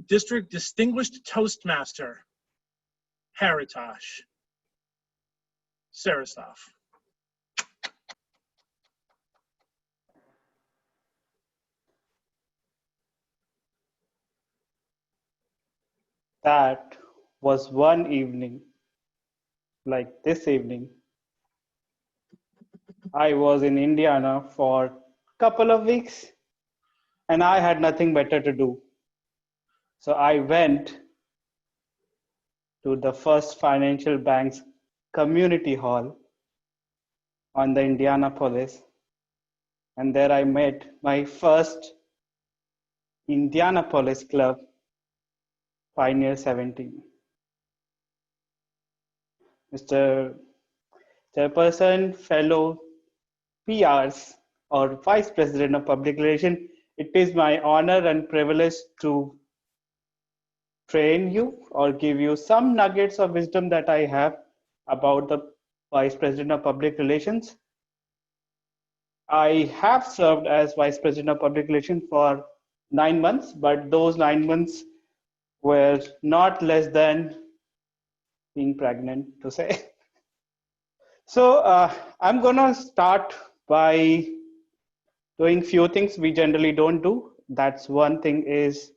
District Distinguished Toastmaster, Haritosh. Srivastava. That was one evening, like this evening. I was in Indiana for a couple of weeks and I had nothing better to do. So I went to the First Financial Bank's community hall on the Indianapolis, and there I met my first Indianapolis club, Pioneer 17. Mr. Chairperson, fellow PRs, or Vice President of Public Relations, it is my honor and privilege to train you or give you some nuggets of wisdom that I have about the Vice President of Public Relations. I have served as Vice President of Public Relations for 9 months, but those 9 months were not less than being pregnant, to say. So I'm gonna start by doing few things we generally don't do. That's one thing is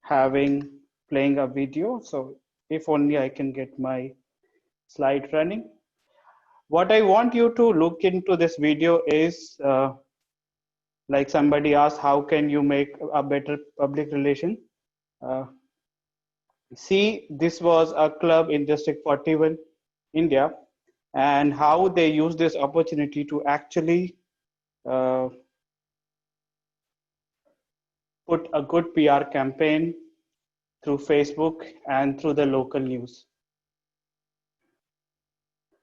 playing a video. So if only I can get my slide running. What I want you to look into this video is, like somebody asked, how can you make a better public relation? See, this was a club in District 41, India, and how they use this opportunity to actually put a good PR campaign through Facebook and through the local news.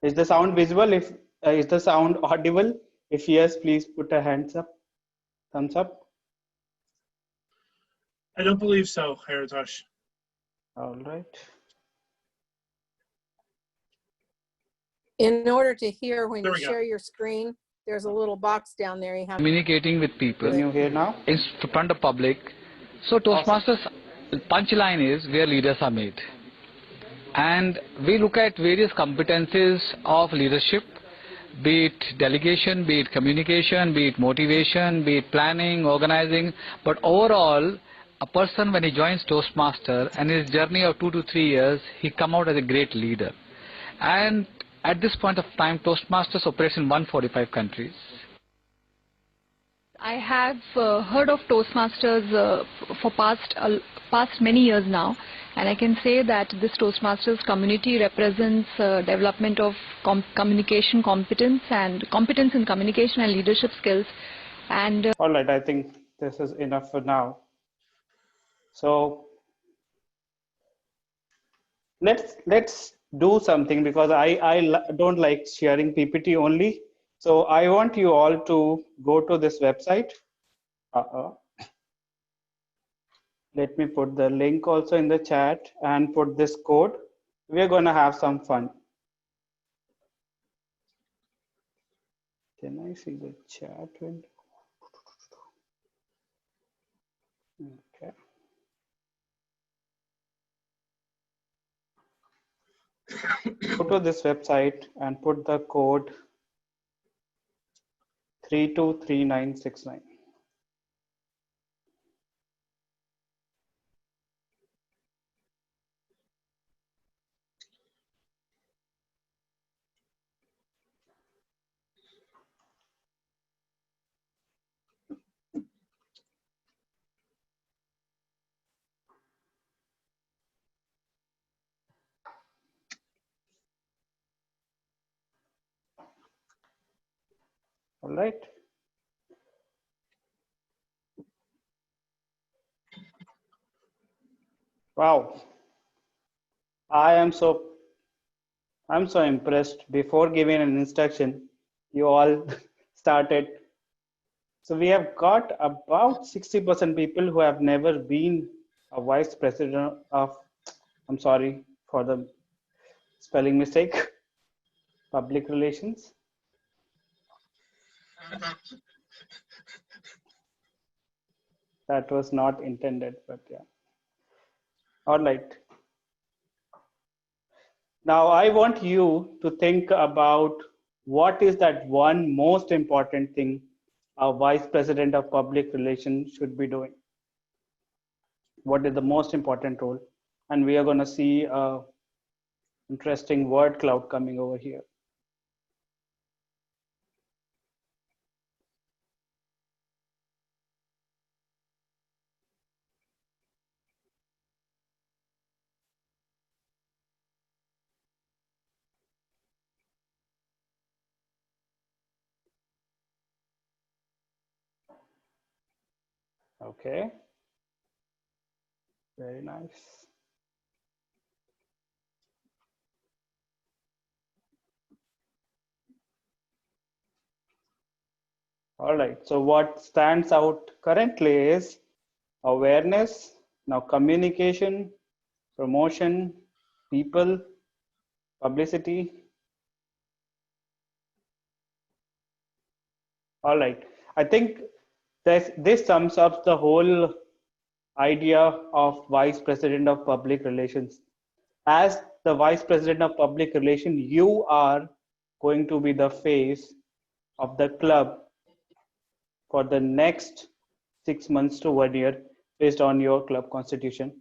Is the sound visible? Is the sound audible? If yes, please put a thumbs up. I don't believe so, Haritosh. All right. In order to hear when There you we go. share your screen, there's a little box down there. You have Communicating with people Can you hear now? in front of public. So Toastmasters punchline is where leaders are made. And we look at various competencies of leadership, be it delegation, be it communication, be it motivation, be it planning, organizing. But overall, a person when he joins Toastmaster and his journey of 2 to 3 years, he come out as a great leader. And at this point of time, Toastmasters operates in 145 countries. I have heard of Toastmasters for past many years now, and I can say that this Toastmasters community represents development of communication competence and competence in communication and leadership skills. And all right, I think this is enough for now. So let's do something, because I don't like sharing PPT only. So I want you all to go to this website. Let me put the link also in the chat and put this code. We're going to have some fun. Can I see the chat window? Okay. Go to this website and put the code 323969. All right. Wow. I'm so impressed. Before giving an instruction, you all started. So we have got about 60% people who have never been a vice president of, I'm sorry for the spelling mistake, public relations. That was not intended, but yeah. All right. Now I want you to think about what is that one most important thing a vice president of public relations should be doing. What is the most important role? And we are going to see a interesting word cloud coming over here. Okay. Very nice. All right. So what stands out currently is awareness, now communication, promotion, people, publicity. All right. I think this sums up the whole idea of Vice President of Public Relations. As the Vice President of Public Relations, you are going to be the face of the club for the next 6 months to 1 year based on your club constitution.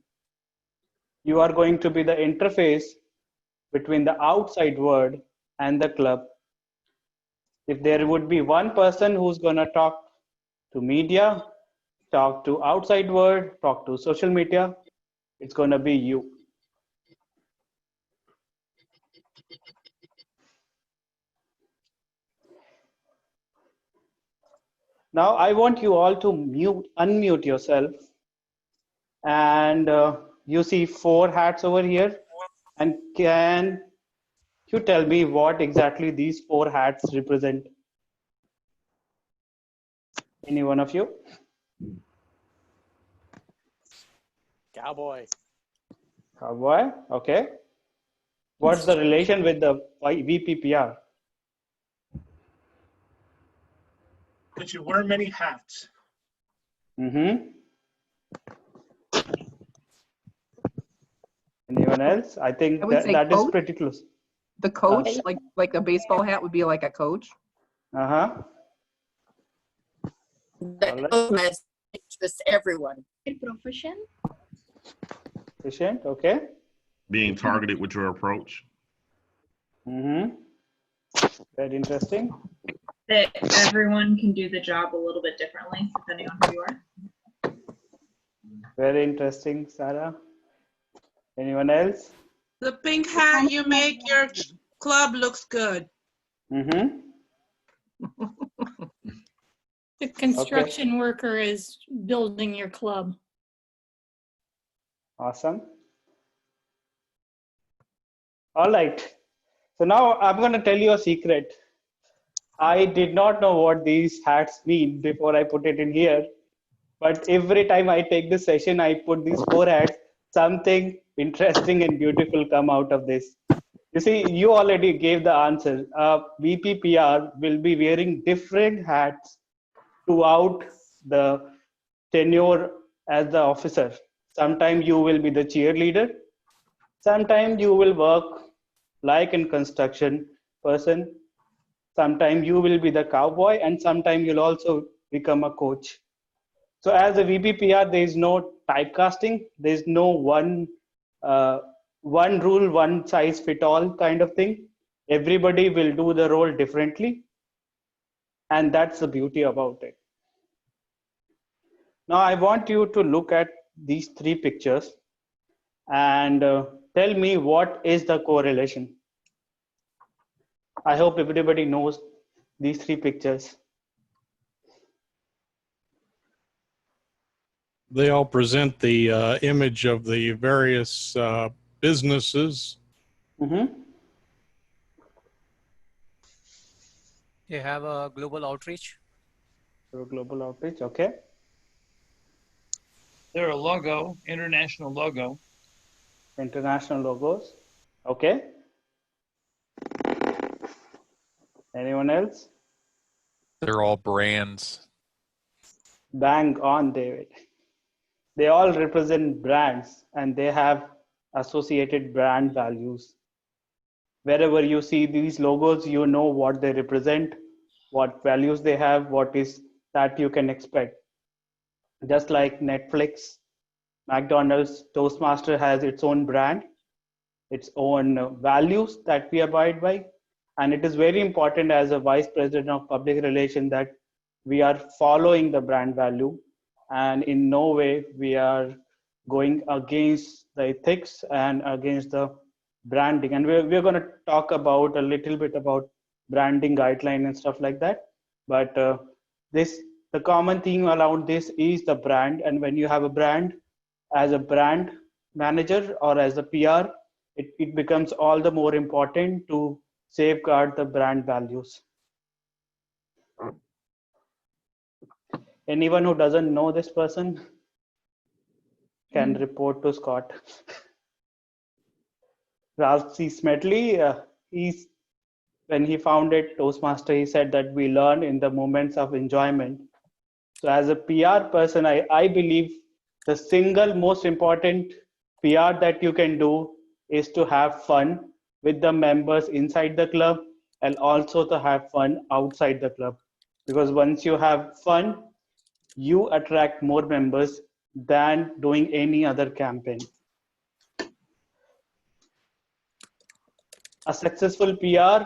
You are going to be the interface between the outside world and the club. If there would be one person who's going to talk to media, talk to outside world, talk to social media, it's going to be you. Now I want you all to unmute yourself, and you see 4 hats over here, and can you tell me what exactly these 4 hats represent? Any one of you? Cowboy. Cowboy, okay. What's the relation with the VPPR? That you wear many hats. Mm-hmm. Anyone else? I think I would say that is coach. pretty close. The coach, like a baseball hat would be like a coach. Uh-huh. The illness interests everyone. Profession? Efficient, okay. Being targeted with your approach. Mm-hmm. Very interesting. That everyone can do the job a little bit differently depending on who you are. Very interesting, Sarah. Anyone else? The pink hat, you make your club looks good. Mm-hmm. The construction worker is building your club. Awesome. All right. So now I'm going to tell you a secret. I did not know what these hats mean before I put it in here. But every time I take this session, I put these 4 hats, something interesting and beautiful come out of this. You see, you already gave the answer. VPPR will be wearing different hats throughout the tenure as the officer. Sometimes you will be the cheerleader. Sometimes you will work like in construction person. Sometimes you will be the cowboy, and sometimes you'll also become a coach. So as a VPPR, there is no typecasting. There is no one rule, one size fit all kind of thing. Everybody will do the role differently. And that's the beauty about it. Now I want you to look at these 3 pictures and tell me what is the correlation. I hope everybody knows these 3 pictures. They all present the image of the various businesses. Mm-hmm. You have a global outreach. Global outreach, okay. They're a logo, international logo. International logos, okay. Anyone else? They're all brands. Bang on, David. they all represent brands and they have associated brand values. Wherever you see these logos, you know what they represent, what values they have, what is that you can expect. Just like Netflix, McDonald's, Toastmaster has its own brand, its own values that we abide by. And it is very important as a vice president of public relations that we are following the brand value, and in no way we are going against the ethics and against the branding. And we're going to talk about a little bit about branding guideline and stuff like that. But the common theme around this is the brand. And when you have a brand, as a brand manager or as a PR, it becomes all the more important to safeguard the brand values. Anyone who doesn't know this person can report to Scott. Ralph C. Smedley, when he founded Toastmaster, he said that we learn in the moments of enjoyment. So as a PR person, I believe the single most important PR that you can do is to have fun with the members inside the club and also to have fun outside the club. Because once you have fun, you attract more members than doing any other campaign. A successful PR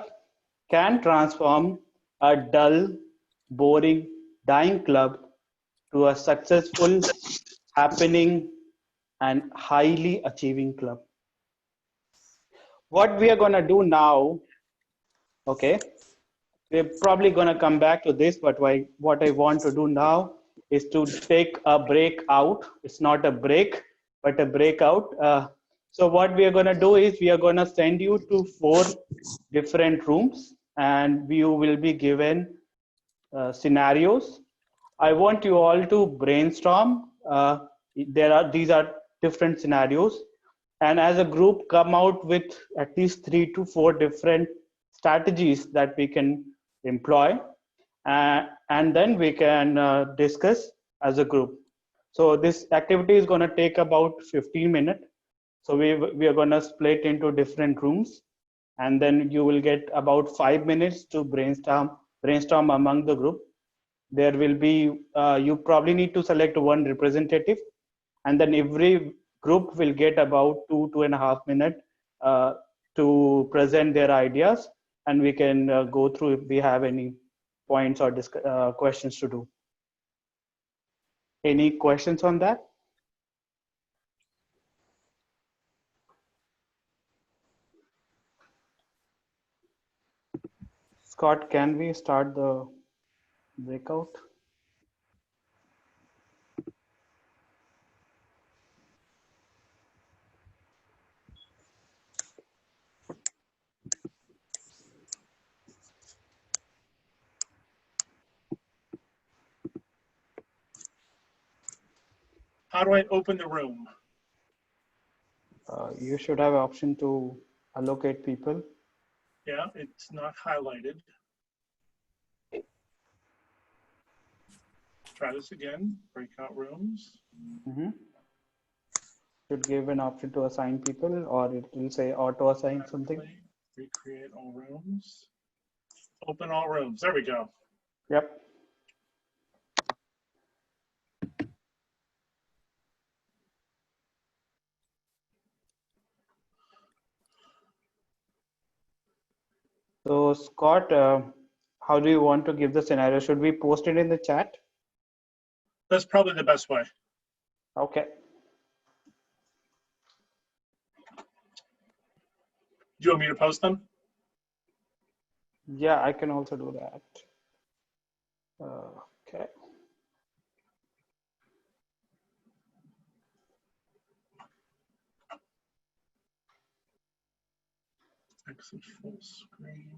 can transform a dull, boring, dying club to a successful, happening, and highly achieving club. What we are going to do now, okay, we're probably going to come back to this, but what I want to do now is to take a break out. It's not a break, but a breakout. So what we are going to do is we are going to send you to 4 different rooms, and you will be given scenarios. I want you all to brainstorm. These are different scenarios, and as a group come out with at least 3 to 4 different strategies that we can employ, and then we can discuss as a group. So this activity is going to take about 15 minutes. So we are going to split into different rooms, and then you will get about 5 minutes to brainstorm among the group. There will be, you probably need to select one representative, and then every group will get about 2.5 minutes to present their ideas, and we can go through if we have any points or questions to do. Any questions on that? Scott, can we start the breakout? How do I open the room? You should have an option to allocate people. Yeah, it's not highlighted. Try this again, breakout rooms. Should give an option to assign people, or it will say auto assign something. Recreate all rooms. Open all rooms, there we go. Yep. So Scott, how do you want to give the scenario? Should we post it in the chat? That's probably the best way. Okay. Do you want me to post them? Yeah, I can also do that. Okay. Exit full screen.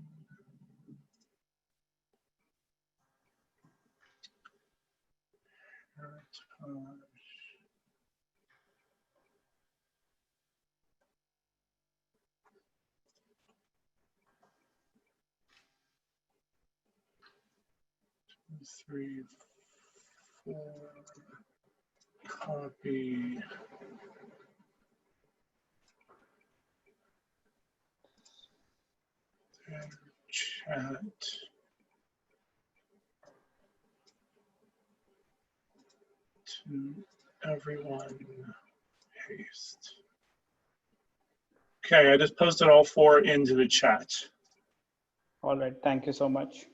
Haritosh. Three, 4. Copy. And chat. To everyone. Paste. Okay, I just posted all 4 into the chat. All right, thank you so much.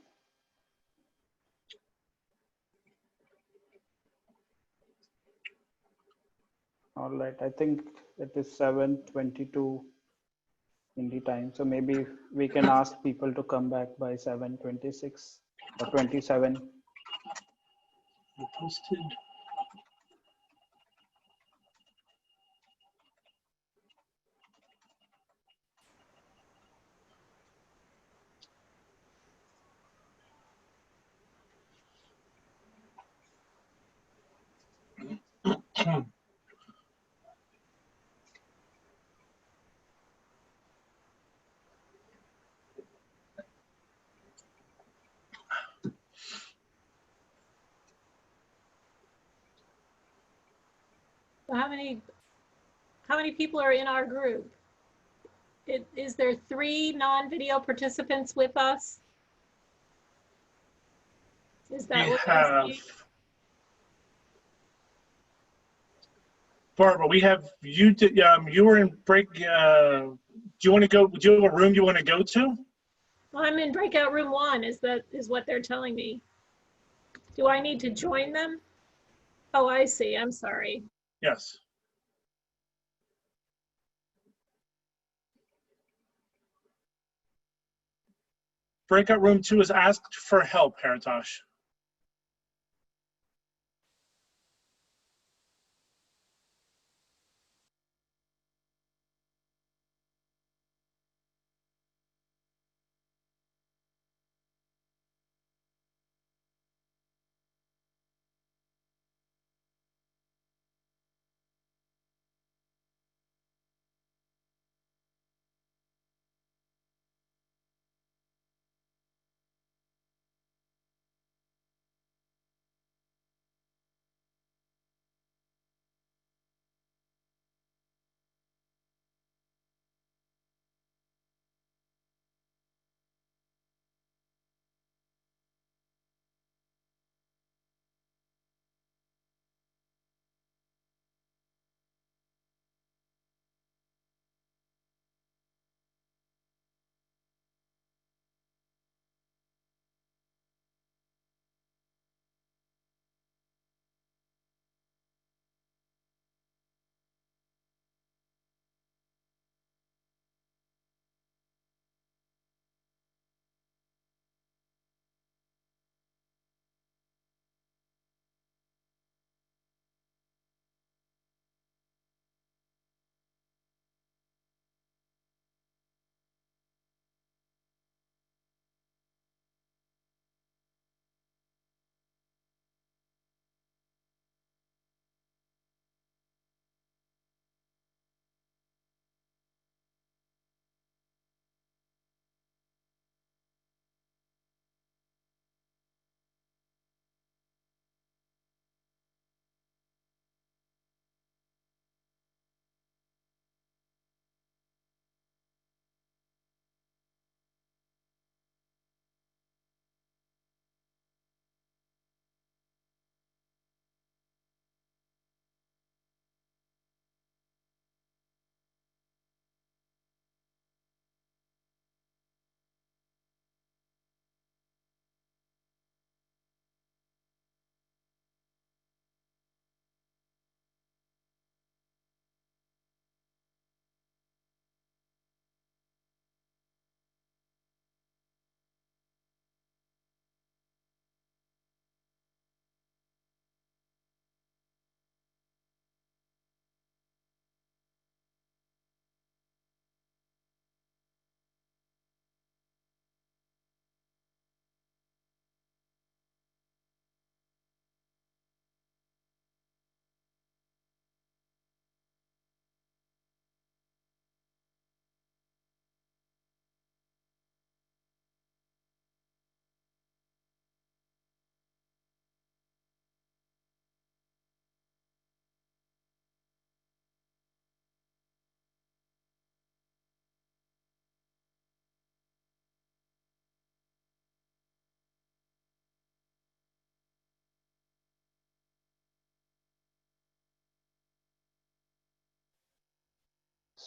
All right, I think it is 7:22 Indy time, so maybe we can ask people to come back by 7:26 or 27. I posted. So how many people are in our group? Is there 3 non-video participants with us? Is that We what have I see? Barbara. We have you. You were in break. Do you want to go? Do you have a room you want to go to? I'm in breakout room 1. Is what they're telling me? Do I need to join them? Oh, I see. I'm sorry. Yes. Breakout room 2 is asked for help, Haritosh.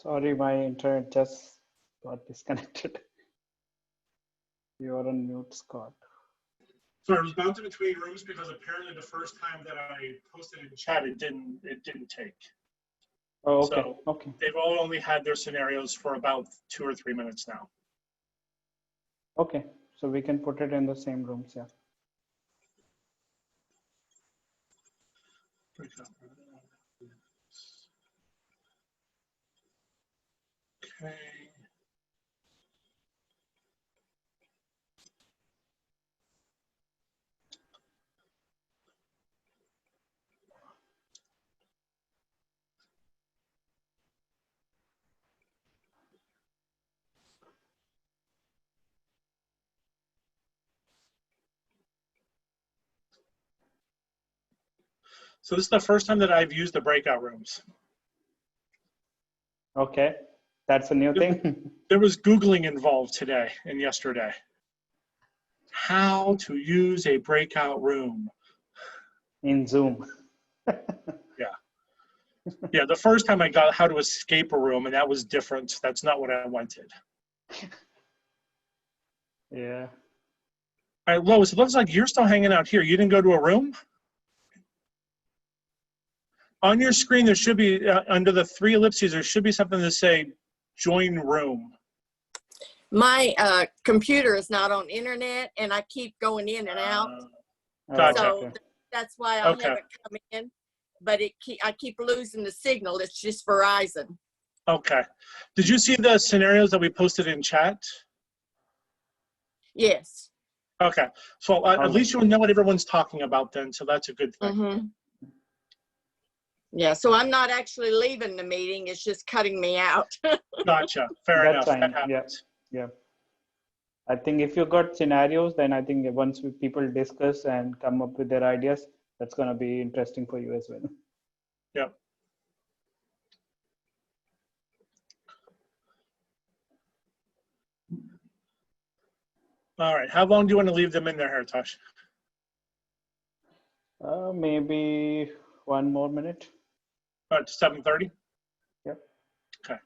Sorry, my internet just got disconnected. You're on mute, Scott. So I was bouncing between rooms because apparently the first time that I posted in chat, it didn't take. Oh, okay. So Okay. they've all only had their scenarios for about 2 or 3 minutes now. Okay. So we can put it in the same rooms, yeah. Okay. So this is the first time that I've used the breakout rooms. Okay. That's a new thing. There was Googling involved today and yesterday. How to use a breakout room. In Zoom. Yeah. Yeah, the first time I got how to escape a room, and that was different. That's not what I wanted. Yeah. All right, Lois, it looks like you're still hanging out here. You didn't go to a room? On your screen, there should be, under the 3 ellipses, there should be something to say, join room. My computer is not on internet, and I keep going in and out. Gotcha. So that's why I haven't come in. But I keep losing the signal. It's just Verizon. Okay. Did you see the scenarios that we posted in chat? Yes. Okay. So at least you'll know what everyone's talking about then, so that's a good thing. Mm-hmm. Yeah, so I'm not actually leaving the meeting. It's just cutting me out. Gotcha. Fair enough. That happens. Yeah. I think if you got scenarios, then I think once people discuss and come up with their ideas, that's going to be interesting for you as well. Yep. All right. How long do you want to leave them in there, Haritosh? Maybe 1 more minute. About 7:30? Yep. Okay.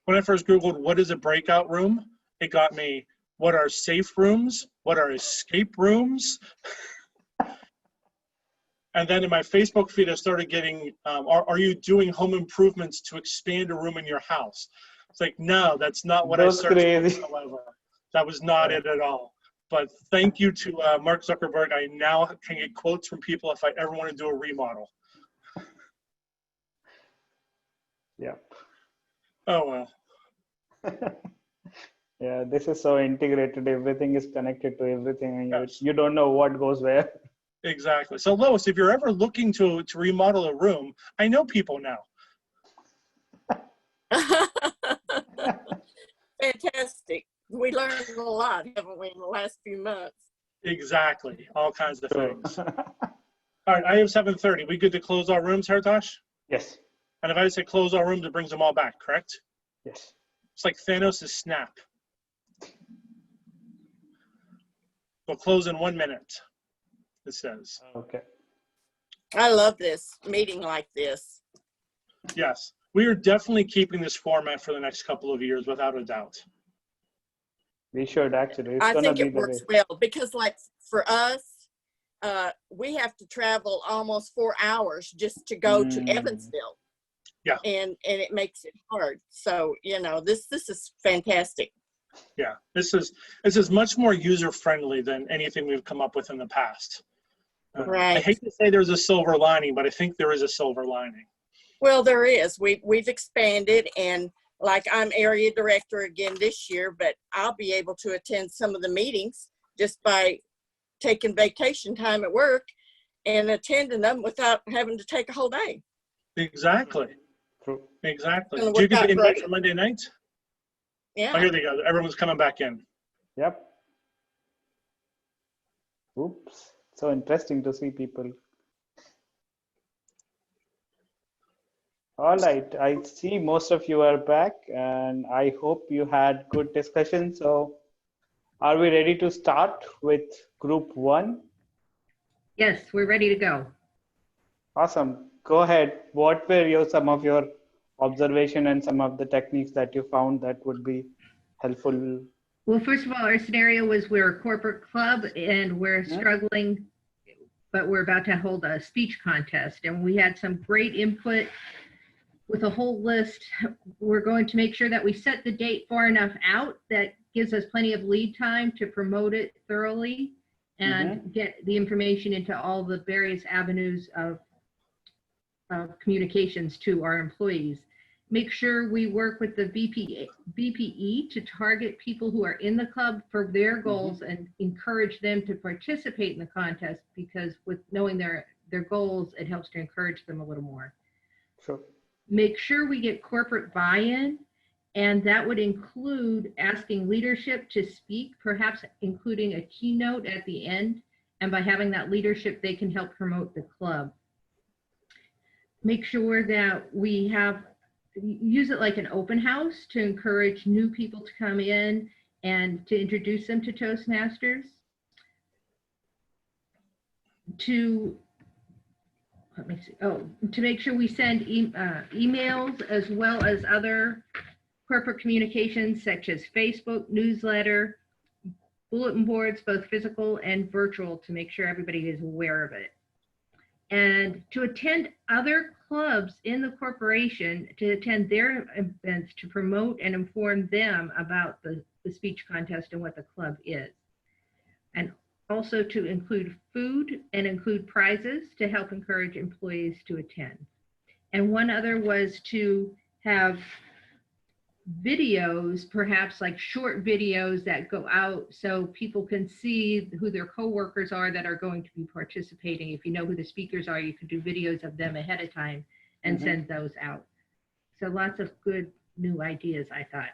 When I first Googled what is a breakout room, it got me what are safe rooms, what are escape rooms. And then in my Facebook feed, I started getting, are you doing home improvements to expand a room in your house? It's like, no, that's not what I searched whatsoever. That was not it at all. But thank you to Mark Zuckerberg. I now can get quotes from people if I ever want to do a remodel. Yeah. Oh, well. Yeah, this is so integrated. Everything is connected to everything. And you don't know what goes where. Exactly. So Lois, if you're ever looking to remodel a room, I know people now. Fantastic. We learned a lot, haven't we, in the last few months? Exactly. All kinds of things. All right, I have 7:30. We good to close our rooms, Haritosh? Yes. And if I say close our rooms, it brings them all back, correct? Yes. It's like Thanos' snap. We'll close in 1 minute, it says. Okay. I love this meeting like this. Yes. We are definitely keeping this format for the next couple of years, without a doubt. We should actually. It's I think it be works well because, like, for us, we have to travel almost 4 hours just to go to Evansville. Yeah. And it makes it hard. So, you know, this is fantastic. Yeah, this is much more user friendly than anything we've come up with in the past. Right. I hate to say there's a silver lining, but I think there is a silver lining. Well, there is. We've expanded, and like I'm area director again this year, but I'll be able to attend some of the meetings just by taking vacation time at work and attending them without having to take a whole day. Exactly. True. Exactly. Do you get the invite for Monday night? Yeah. Oh, here they go. Everyone's coming back in. Yep. Oops. So interesting to see people. All right. I see most of you are back, and I hope you had good discussion. So are we ready to start with group 1? Yes, we're ready to go. Awesome. Go ahead. What were some of your observation and some of the techniques that you found that would be helpful? Well, first of all, our scenario was we're a corporate club and we're struggling, but we're about to hold a speech contest. And we had some great input with a whole list. We're going to make sure that we set the date far enough out that gives us plenty of lead time to promote it thoroughly and get the information into all the various avenues of communications to our employees. Make sure we work with the VPE to target people who are in the club for their goals and encourage them to participate in the contest, because with knowing their goals, it helps to encourage them a little more. Sure. Make sure we get corporate buy-in, and that would include asking leadership to speak, perhaps including a keynote at the end, and by having that leadership, they can help promote the club. Make sure that we use it like an open house to encourage new people to come in and to introduce them to Toastmasters. To make sure we send emails as well as other corporate communications such as Facebook, newsletter, bulletin boards, both physical and virtual, to make sure everybody is aware of it. And to attend other clubs in the corporation, to attend their events, to promote and inform them about the speech contest and what the club is. And also to include food and include prizes to help encourage employees to attend. And one other was to have videos, perhaps like short videos that go out so people can see who their coworkers are that are going to be participating. If you know who the speakers are, you could do videos of them ahead of time and send those out. So lots of good new ideas, I thought.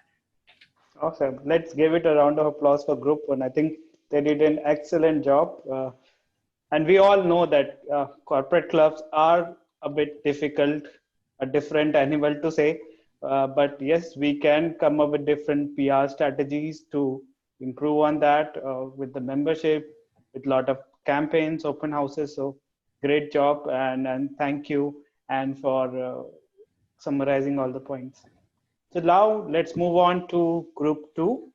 Awesome. Let's give it a round of applause for group one. I think they did an excellent job. And we all know that corporate clubs are a bit difficult, a different animal to say. But yes, we can come up with different PR strategies to improve on that with the membership, with a lot of campaigns, open houses. So great job, and thank you, and for summarizing all the points. So now let's move on to group two.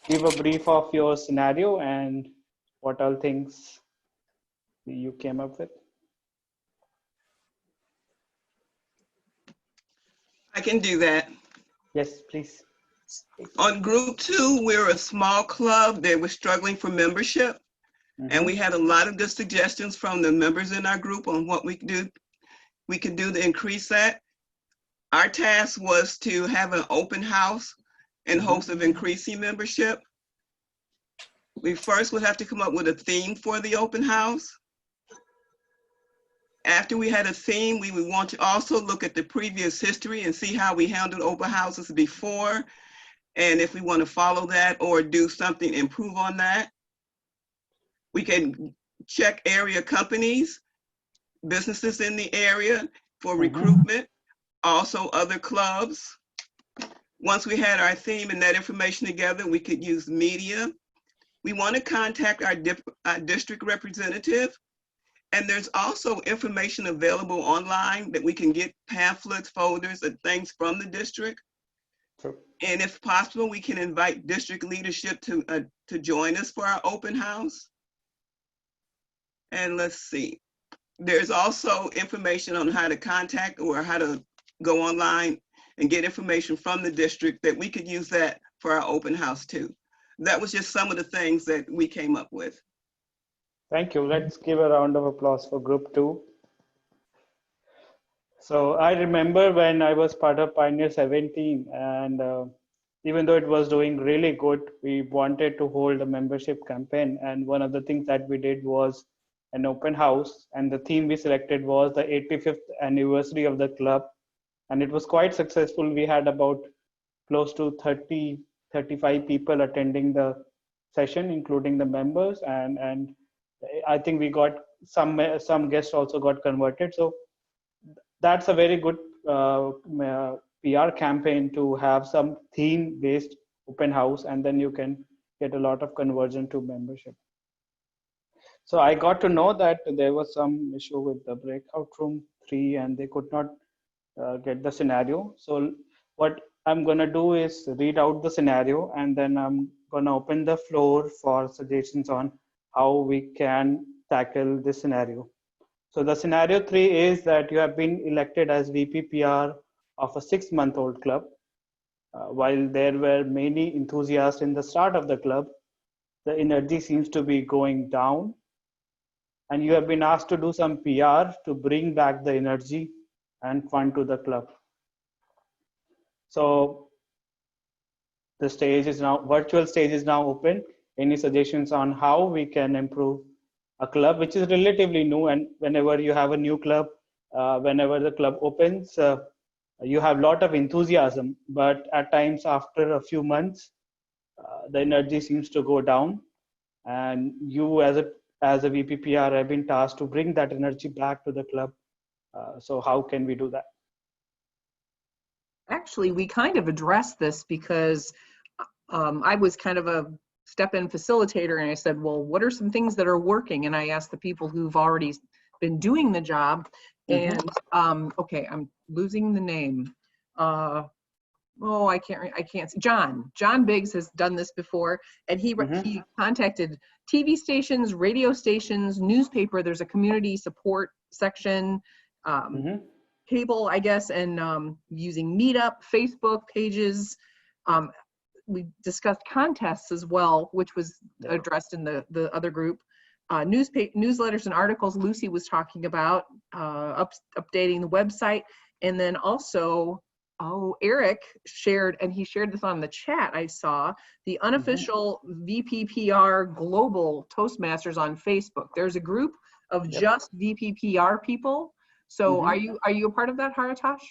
Give a brief of your scenario and what all things you came up with. I can do that. Yes, please. On group two, we're a small club that was struggling for membership. And we had a lot of good suggestions from the members in our group on what we could do to increase that. Our task was to have an open house in hopes of increasing membership. We first would have to come up with a theme for the open house. After we had a theme, we would want to also look at the previous history and see how we handled open houses before, and if we want to follow that or do something, improve on that. We can check area companies, businesses in the area for recruitment, also other clubs. Once we had our theme and that information together, we could use media. We want to contact our district representative. And there's also information available online that we can get pamphlets, folders, and things from the district. Sure. And if possible, we can invite district leadership to join us for our open house. And let's see, there's also information on how to contact or how to go online and get information from the district that we could use that for our open house too. That was just some of the things that we came up with. Thank you. Let's give a round of applause for group two. So I remember when I was part of Pioneer 17, and even though it was doing really good, we wanted to hold a membership campaign. And one of the things that we did was an open house, and the theme we selected was the 85th anniversary of the club. And it was quite successful. We had about close to 35 people attending the session, including the members, and I think we got some guests also got converted. So that's a very good PR campaign to have some theme-based open house, and then you can get a lot of conversion to membership. So I got to know that there was some issue with the breakout room 3 and they could not get the scenario. So what I'm going to do is read out the scenario and then I'm going to open the floor for suggestions on how we can tackle this scenario. So the scenario 3 is that you have been elected as VPPR of a 6-month-old club. While there were many enthusiasts in the start of the club, the energy seems to be going down. And you have been asked to do some PR to bring back the energy and fun to the club. So the stage is now, virtual stage is now open. Any suggestions on how we can improve a club which is relatively new? And whenever you have a new club, whenever the club opens, you have a lot of enthusiasm, but at times after a few months, the energy seems to go down. And you as a VPPR have been tasked to bring that energy back to the club. So how can we do that? Actually, we kind of addressed this because I was kind of a step-in facilitator, and I said, well, what are some things that are working? And I asked the people who've already been doing the job. And okay, I'm losing the name. Oh, I can't see. John Biggs has done this before, and he contacted TV stations, radio stations, newspaper. There's a community support section, cable, I guess, and using Meetup, Facebook pages. We discussed contests as well, which was addressed in the other group. Newsletters and articles Lucy was talking about, updating the website, and then also, Eric shared, and he shared this on the chat, I saw, the unofficial VPPR Global Toastmasters on Facebook. There's a group of just VPPR people. So are you a part of that, Haritosh?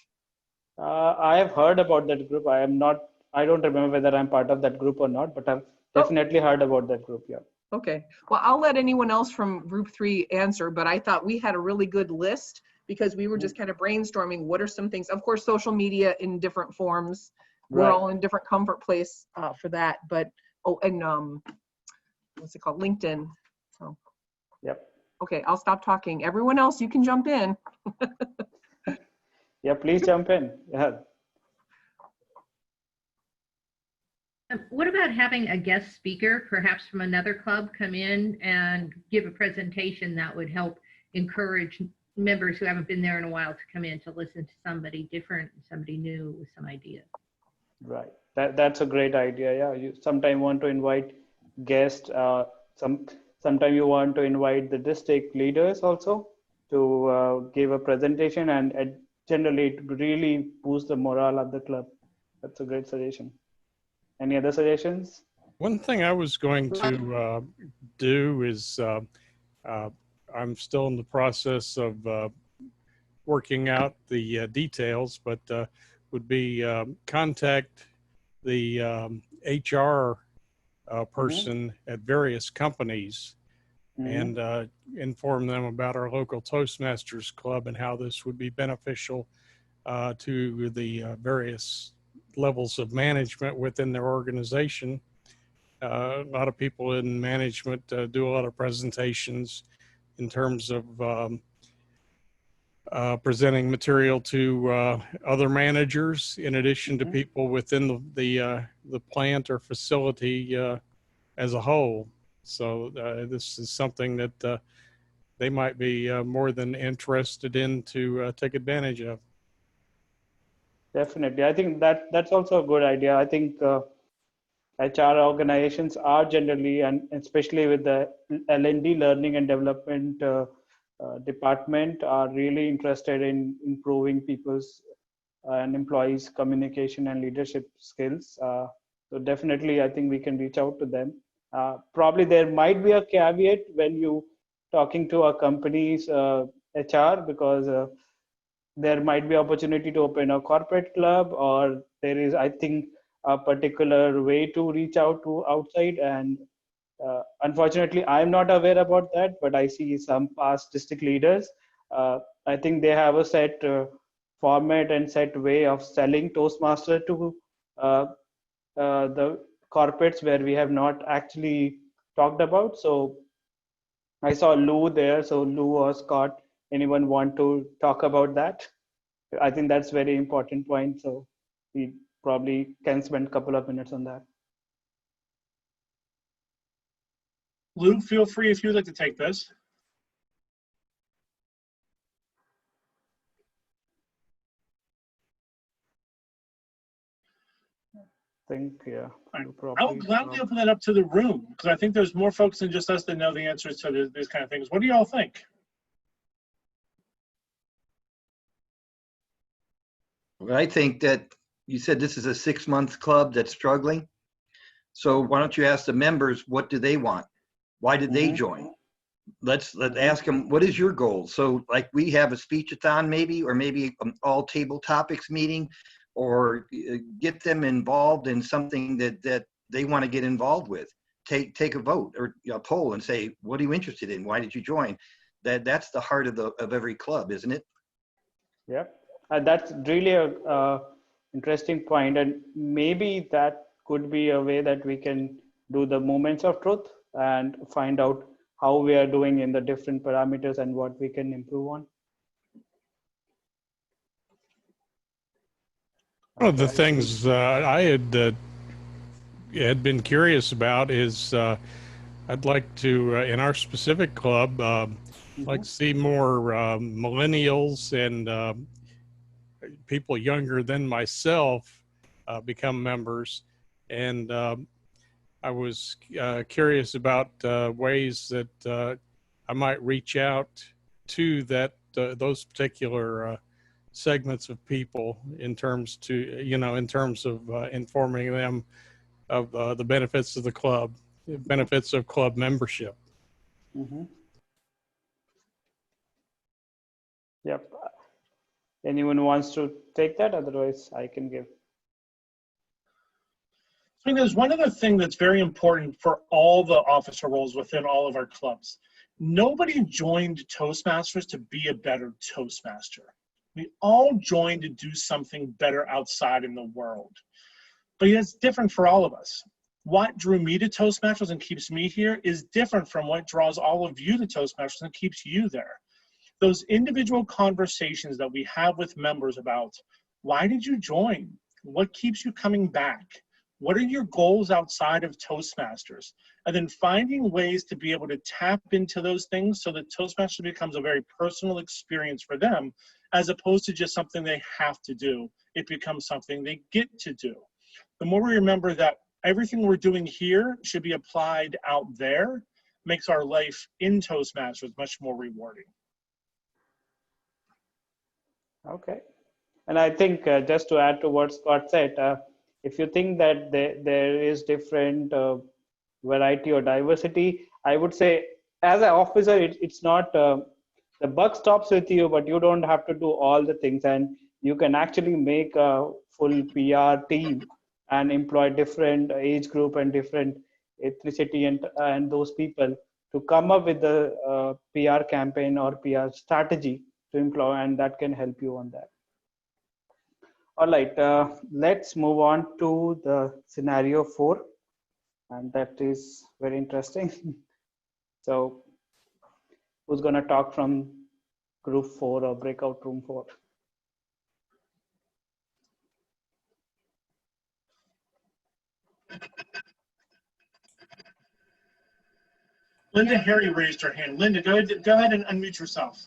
I have heard about that group. I don't remember whether I'm part of that group or not, but I've definitely heard about that group, yeah. Okay, well, I'll let anyone else from group 3 answer, but I thought we had a really good list because we were just kind of brainstorming what are some things. Of course, social media in different forms. We're all in different comfort place for that, but, what's it called, LinkedIn. So. Okay, I'll stop talking. Everyone else, you can jump in. Yeah, please jump in. Yeah. What about having a guest speaker, perhaps from another club, come in and give a presentation that would help encourage members who haven't been there in a while to come in to listen to somebody different, somebody new with some ideas? Right. That's a great idea. Yeah. You sometimes want to invite guests. Sometimes you want to invite the district leaders also to give a presentation, and generally it really boosts the morale of the club. That's a great suggestion. Any other suggestions? One thing I was going to do is I'm still in the process of working out the details, but would be contact the HR person at various companies and inform them about our local Toastmasters club and how this would be beneficial to the various levels of management within their organization. A lot of people in management do a lot of presentations in terms of presenting material to other managers, in addition to people within the plant or facility as a whole. So this is something that they might be more than interested in to take advantage of. Definitely. I think that's also a good idea. I think HR organizations are generally, and especially with the L&D, learning and development department, are really interested in improving people's and employees' communication and leadership skills. So definitely, I think we can reach out to them. Probably there might be a caveat when you talking to a company's HR, because there might be opportunity to open a corporate club, or there is, I think, a particular way to reach out to outside. And unfortunately, I'm not aware about that, but I see some past district leaders. I think they have a set format and set way of selling Toastmaster to the corporates where we have not actually talked about. So I saw Lou there. So Lou or Scott, anyone want to talk about that? I think that's very important point. So we probably can spend a couple of minutes on that. Lou, feel free if you'd like to take this. Yeah. I'll gladly open that up to the room because I think there's more folks than just us that know the answers to these kind of things. What do y'all think? Well, I think that you said this is a 6-month club that's struggling. So why don't you ask the members, what do they want? Why did they join? Let's ask them, what is your goal? So like we have a speech-a-thon maybe, or maybe an all table topics meeting, or get them involved in something that they want to get involved with. Take a vote or a poll and say, what are you interested in? Why did you join? That's the heart of every club, isn't it? Yeah, that's really a interesting point, and maybe that could be a way that we can do the moments of truth and find out how we are doing in the different parameters and what we can improve on. One of the things I had been curious about is I'd like to, in our specific club, like to see more millennials and people younger than myself become members. And I was curious about ways that I might reach out to those particular segments of people in terms of informing them of the benefits of the club, benefits of club membership. Yep. Anyone wants to take that? Otherwise, I can give. I mean, there's one other thing that's very important for all the officer roles within all of our clubs. Nobody joined Toastmasters to be a better Toastmaster. We all joined to do something better outside in the world. But it's different for all of us. What drew me to Toastmasters and keeps me here is different from what draws all of you to Toastmasters and keeps you there. Those individual conversations that we have with members about, why did you join? What keeps you coming back? What are your goals outside of Toastmasters? And then finding ways to be able to tap into those things so that Toastmasters becomes a very personal experience for them, as opposed to just something they have to do. It becomes something they get to do. The more we remember that everything we're doing here should be applied out there, makes our life in Toastmasters much more rewarding. Okay. And I think just to add to what Scott said, if you think that there is different variety or diversity, I would say as an officer, it's not, the buck stops with you, but you don't have to do all the things. And you can actually make a full PR team and employ different age group and different ethnicity and those people to come up with the PR campaign or PR strategy to employ, and that can help you on that. All right, let's move on to the scenario 4, and that is very interesting. So who's going to talk from group 4 or breakout room 4? Linda Harry raised her hand. Linda, go ahead and unmute yourself.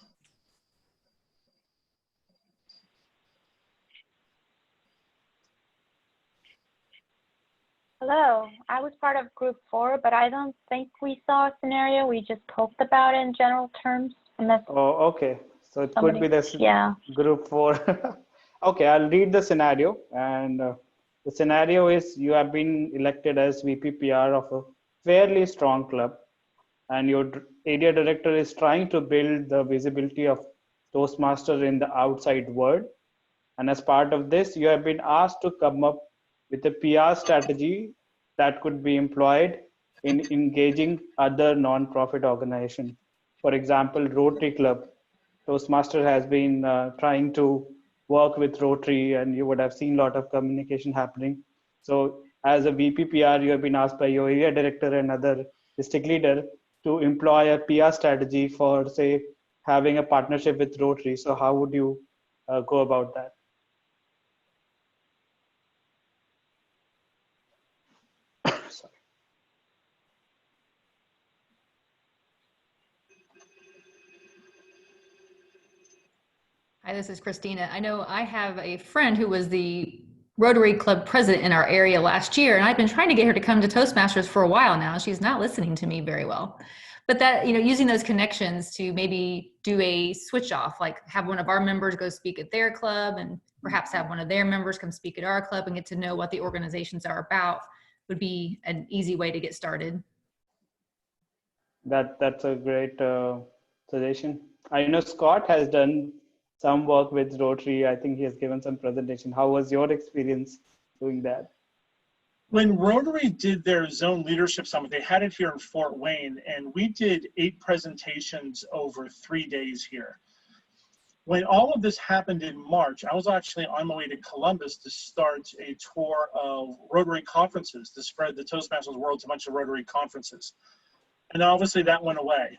Hello, I was part of group 4, but I don't think we saw a scenario. We just talked about it in general terms. Oh, okay. So it could be this group 4. Okay, I'll read the scenario. And the scenario is you have been elected as VPPR of a fairly strong club, and your area director is trying to build the visibility of Toastmasters in the outside world. And as part of this, you have been asked to come up with a PR strategy that could be employed in engaging other non-profit organizations. For example, Rotary Club. Toastmaster has been trying to work with Rotary, and you would have seen a lot of communication happening. So as a VPPR, you have been asked by your area director and other district leader to employ a PR strategy for, say, having a partnership with Rotary. So how would you go about that? Sorry. Hi, this is Christina. I know I have a friend who was the Rotary Club president in our area last year, and I've been trying to get her to come to Toastmasters for a while now. She's not listening to me very well. But that, using those connections to maybe do a switch off, like have one of our members go speak at their club and perhaps have one of their members come speak at our club and get to know what the organizations are about would be an easy way to get started. That's a great suggestion. I know Scott has done some work with Rotary. I think he has given some presentation. How was your experience doing that? When Rotary did their Zone Leadership Summit, they had it here in Fort Wayne, and we did 8 presentations over 3 days here. When all of this happened in March, I was actually on my way to Columbus to start a tour of Rotary conferences to spread the Toastmasters world to a bunch of Rotary conferences. And obviously that went away.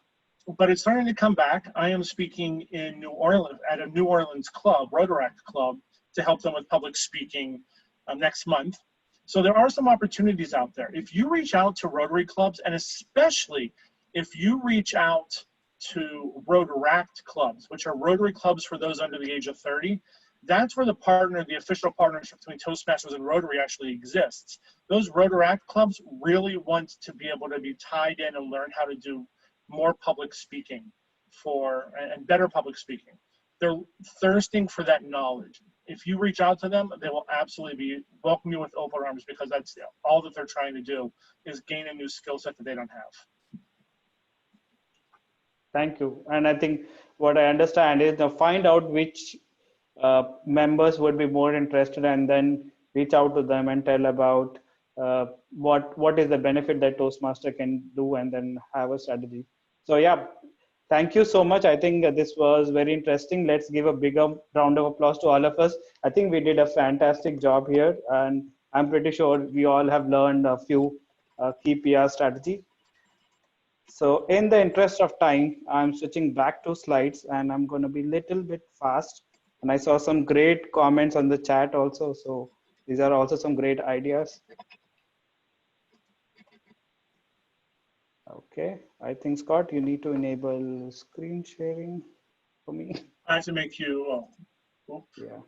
But it's starting to come back. I am speaking in New Orleans at a New Orleans club, Rotaract Club, to help them with public speaking next month. So there are some opportunities out there. If you reach out to Rotary clubs, and especially if you reach out to Rotaract clubs, which are Rotary clubs for those under the age of 30, that's where the official partnership between Toastmasters and Rotary actually exists. Those Rotaract clubs really want to be able to be tied in and learn how to do more public speaking and better public speaking. They're thirsting for that knowledge. If you reach out to them, they will absolutely welcome you with open arms, because that's all that they're trying to do is gain a new skill set that they don't have. Thank you. And I think what I understand is to find out which members would be more interested, and then reach out to them and tell about what is the benefit that Toastmaster can do, and then have a strategy. So yeah, thank you so much. I think this was very interesting. Let's give a bigger round of applause to all of us. I think we did a fantastic job here, and I'm pretty sure we all have learned a few key PR strategy. So in the interest of time, I'm switching back to slides, and I'm going to be a little bit fast. And I saw some great comments on the chat also. So these are also some great ideas. Okay, I think Scott, you need to enable screen sharing for me. I have to make you, Yeah.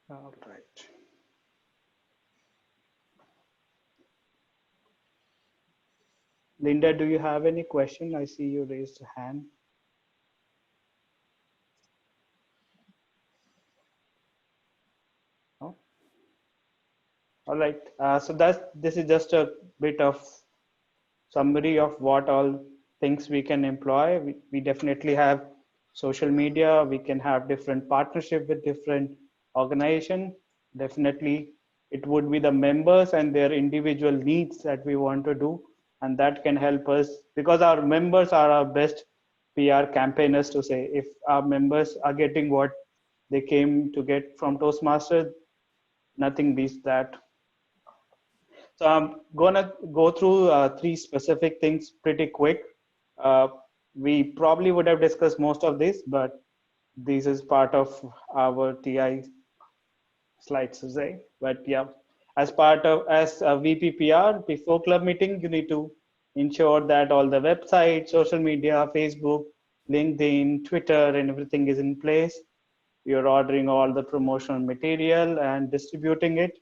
All right. Linda, do you have any question? I see you raised a hand. No? All right. So this is just a bit of summary of what all things we can employ. We definitely have social media. We can have different partnership with different organization. Definitely, it would be the members and their individual needs that we want to do. And that can help us, because our members are our best PR campaigners, to say. If our members are getting what they came to get from Toastmasters, nothing beats that. So I'm gonna go through 3 specific things pretty quick. We probably would have discussed most of this, but this is part of our TI slides to say. But yeah, as VPPR, before club meeting, you need to ensure that all the websites, social media, Facebook, LinkedIn, Twitter, and everything is in place. You're ordering all the promotional material and distributing it,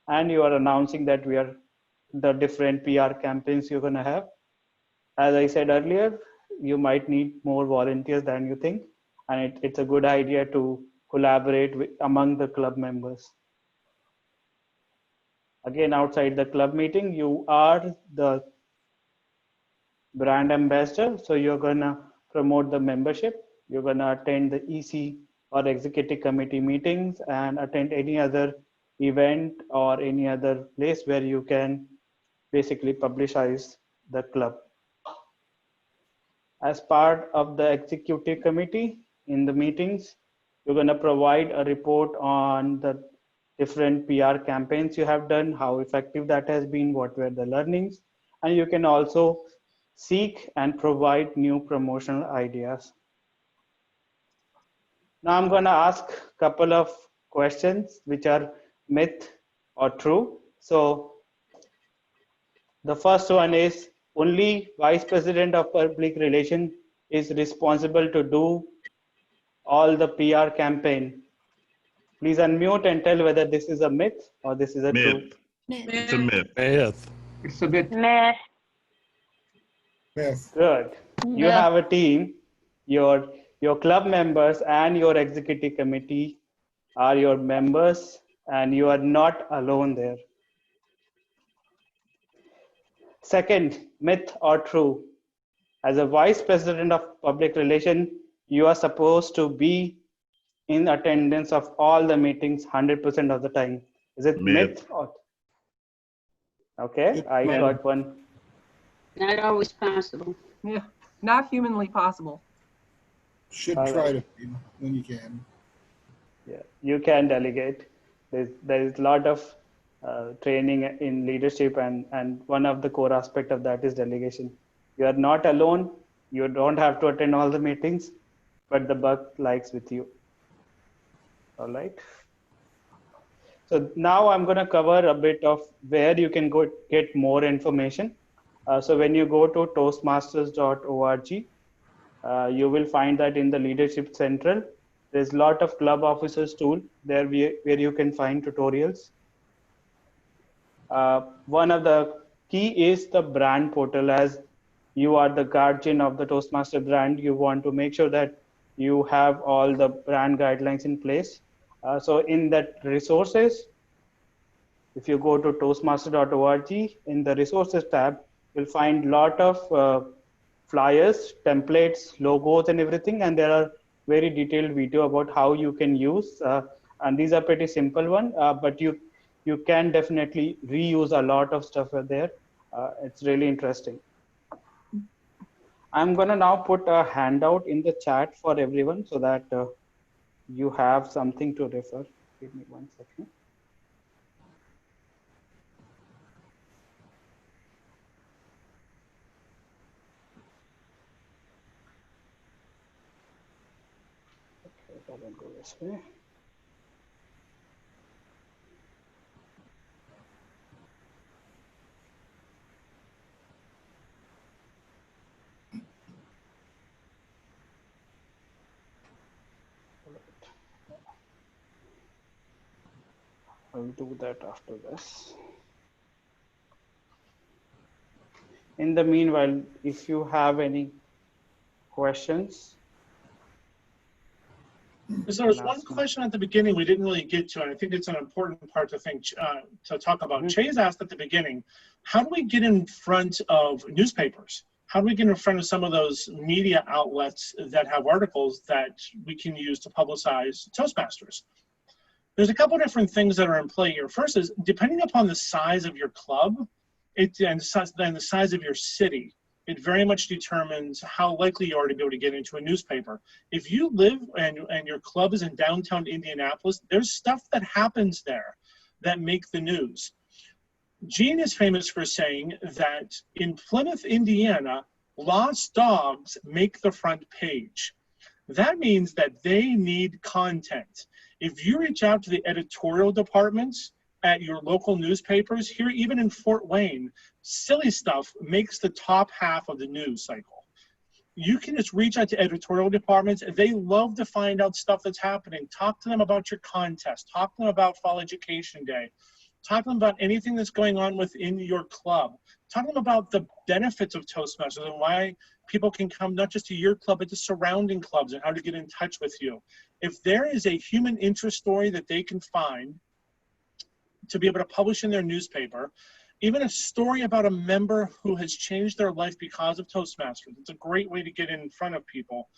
and you are announcing that we are the different PR campaigns you're going to have. As I said earlier, you might need more volunteers than you think, and it's a good idea to collaborate among the club members. Again, outside the club meeting, you are the brand ambassador, so you're going to promote the membership. You're going to attend the EC or executive committee meetings and attend any other event or any other place where you can basically publicize the club. As part of the executive committee in the meetings, you're going to provide a report on the different PR campaigns you have done, how effective that has been, what were the learnings, and you can also seek and provide new promotional ideas. Now I'm going to ask a couple of questions which are myth or true. So the first one is, only Vice President of Public Relations is responsible to do all the PR campaign. Please unmute and tell whether this is a myth or this is a true. It's a myth. Myth. It's a bit. Myth. Myth. Good. You Myth. have a team. Your club members and your executive committee are your members, and you are not alone there. Second, myth or true? As a Vice President of Public Relations, you are supposed to be in attendance of all the meetings 100% of the time. Is it myth or? Okay, I got one. Not always possible. Yeah, not humanly possible. Should All try right. to be when you can. Yeah, you can delegate. There is a lot of training in leadership, and one of the core aspect of that is delegation. You are not alone. You don't have to attend all the meetings, but the buck lies with you. All right. So now I'm going to cover a bit of where you can go get more information. So when you go to toastmasters.org, you will find that in the Leadership Central, there's a lot of club officers tool there where you can find tutorials. One of the key is the brand portal. As you are the guardian of the Toastmaster brand, you want to make sure that you have all the brand guidelines in place. So in that resources, if you go to toastmaster.org, in the resources tab, you'll find a lot of flyers, templates, logos, and everything. And there are very detailed video about how you can use. And these are pretty simple one, but you can definitely reuse a lot of stuff there. It's really interesting. I'm gonna now put a handout in the chat for everyone so that you have something to refer. Give me 1 second. Okay, it doesn't go this way. I'll do that after this. In the meanwhile, if you have any questions. So there's one question at the beginning we didn't really get to, and I think it's an important part to talk about. Chase asked at the beginning, how do we get in front of newspapers? How do we get in front of some of those media outlets that have articles that we can use to publicize Toastmasters? There's a couple different things that are in play here. First is, depending upon the size of your club and the size of your city, it very much determines how likely you are to be able to get into a newspaper. If you live and your club is in downtown Indianapolis, there's stuff that happens there that make the news. Gene is famous for saying that in Plymouth, Indiana, lost dogs make the front page. That means that they need content. If you reach out to the editorial departments at your local newspapers, here even in Fort Wayne, silly stuff makes the top half of the news cycle. You can just reach out to editorial departments. They love to find out stuff that's happening. Talk to them about your contest. Talk to them about Fall Education Day. Talk to them about anything that's going on within your club. Talk to them about the benefits of Toastmasters and why people can come not just to your club, but to surrounding clubs and how to get in touch with you. If there is a human interest story that they can find to be able to publish in their newspaper, even a story about a member who has changed their life because of Toastmasters, it's a great way to get in front of people.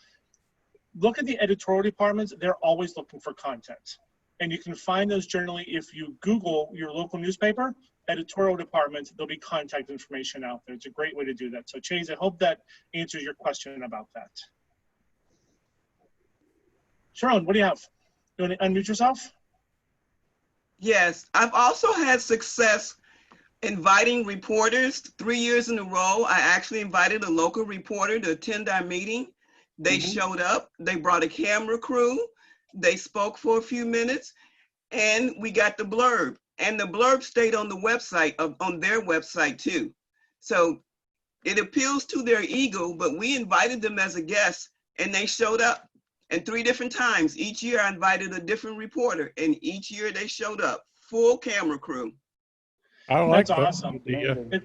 Look at the editorial departments. They're always looking for content. And you can find those generally if you Google your local newspaper, editorial department, there'll be contact information out there. It's a great way to do that. So Chase, I hope that answers your question about that. Sharon, what do you have? You want to unmute yourself? Yes, I've also had success inviting reporters 3 years in a row. I actually invited a local reporter to attend our meeting. They showed up, they brought a camera crew, they spoke for a few minutes, and we got the blurb. And the blurb stayed on the website, on their website too. So it appeals to their ego, but we invited them as a guest and they showed up. And 3 different times, each year I invited a different reporter and each year they showed up, full camera crew. I like That's that awesome. idea.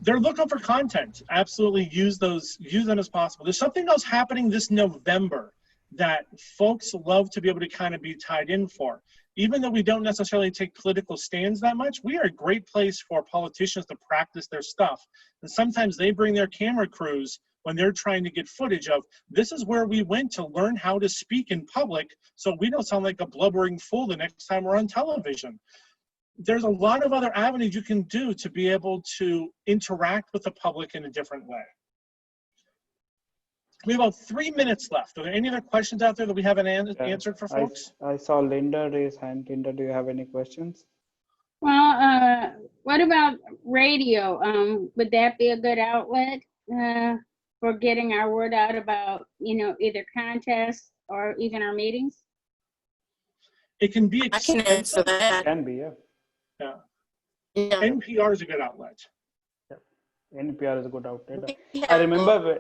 They're looking for content. Absolutely use them as possible. There's something else happening this November that folks love to be able to kind of be tied in for. Even though we don't necessarily take political stands that much, we are a great place for politicians to practice their stuff. And sometimes they bring their camera crews when they're trying to get footage of, this is where we went to learn how to speak in public so we don't sound like a blubbering fool the next time we're on television. There's a lot of other avenues you can do to be able to interact with the public in a different way. We have about 3 minutes left. Are there any other questions out there that we haven't answered for folks? I saw Linda raise hand. Linda, do you have any questions? Well, what about radio? Would that be a good outlet for getting our word out about, either contests or even our meetings? It can be expensive. I can answer that. It can be, yeah. Yeah. NPR is a good outlet. Yeah. NPR is a good outlet. I remember.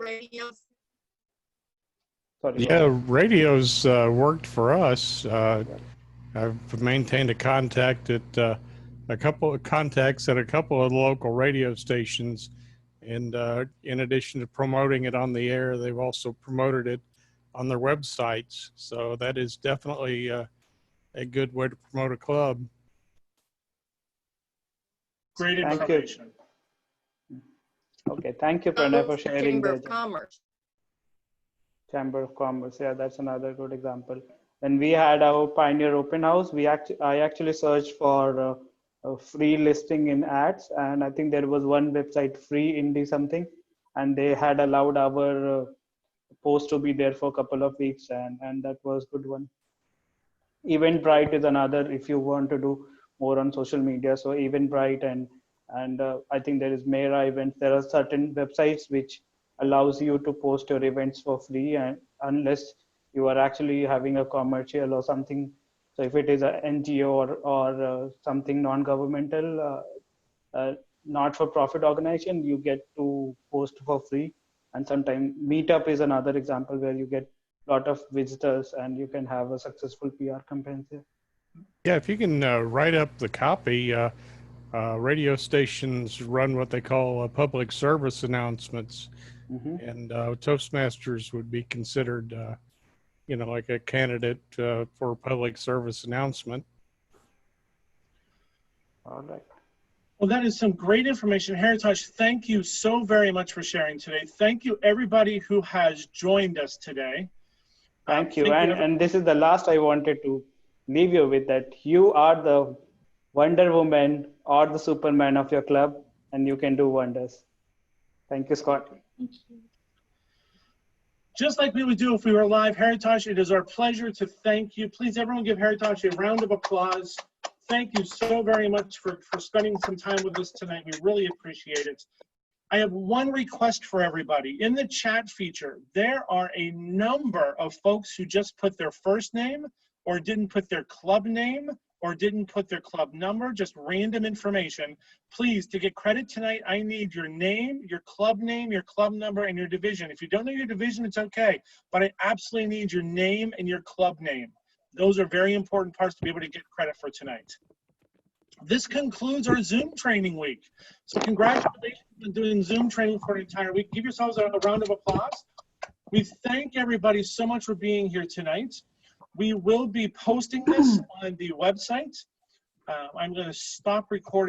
Sorry. Yeah, radio's worked for us. I've maintained a contact at a couple of contacts at a couple of the local radio stations, and in addition to promoting it on the air, they've also promoted it on their websites. So that is definitely a good way to promote a club. Great information. Okay, thank you, Pranay, for sharing. Chamber of Commerce. Chamber of Commerce, yeah, that's another good example. When we had our Pioneer Open House, I actually searched for a free listing in ads, and I think there was one website, Free Indie something, and they had allowed our post to be there for a couple of weeks, and that was a good one. Eventbrite is another if you want to do more on social media. So Eventbrite and I think there is Mera Events. There are certain websites which allows you to post your events for free, and unless you are actually having a commercial or something. So if it is an NGO or something non-governmental, not-for-profit organization, you get to post for free. And sometimes Meetup is another example where you get a lot of visitors and you can have a successful PR campaign there. Yeah, if you can write up the copy, radio stations run what they call public service announcements, and Toastmasters would be considered, like a candidate for a public service announcement. All right. Well, that is some great information. Haritosh, thank you so very much for sharing today. Thank you, everybody who has joined us today. Thank you. And this is the last I wanted to leave you with, that you are the Wonder Woman or the Superman of your club, and you can do wonders. Thank you, Scott. Thank you. Just like we would do if we were live, Haritosh, it is our pleasure to thank you. Please, everyone, give Haritosh a round of applause. Thank you so very much for spending some time with us tonight. We really appreciate it. I have one request for everybody. In the chat feature, there are a number of folks who just put their first name or didn't put their club name or didn't put their club number, just random information. Please, to get credit tonight, I need your name, your club number, and your division. If you don't know your division, it's okay, but I absolutely need your name and your club name. Those are very important parts to be able to get credit for tonight. This concludes our Zoom training week. So congratulations on doing Zoom training for an entire week. Give yourselves a round of applause. We thank everybody so much for being here tonight. We will be posting this on the website. I'm going to stop recording.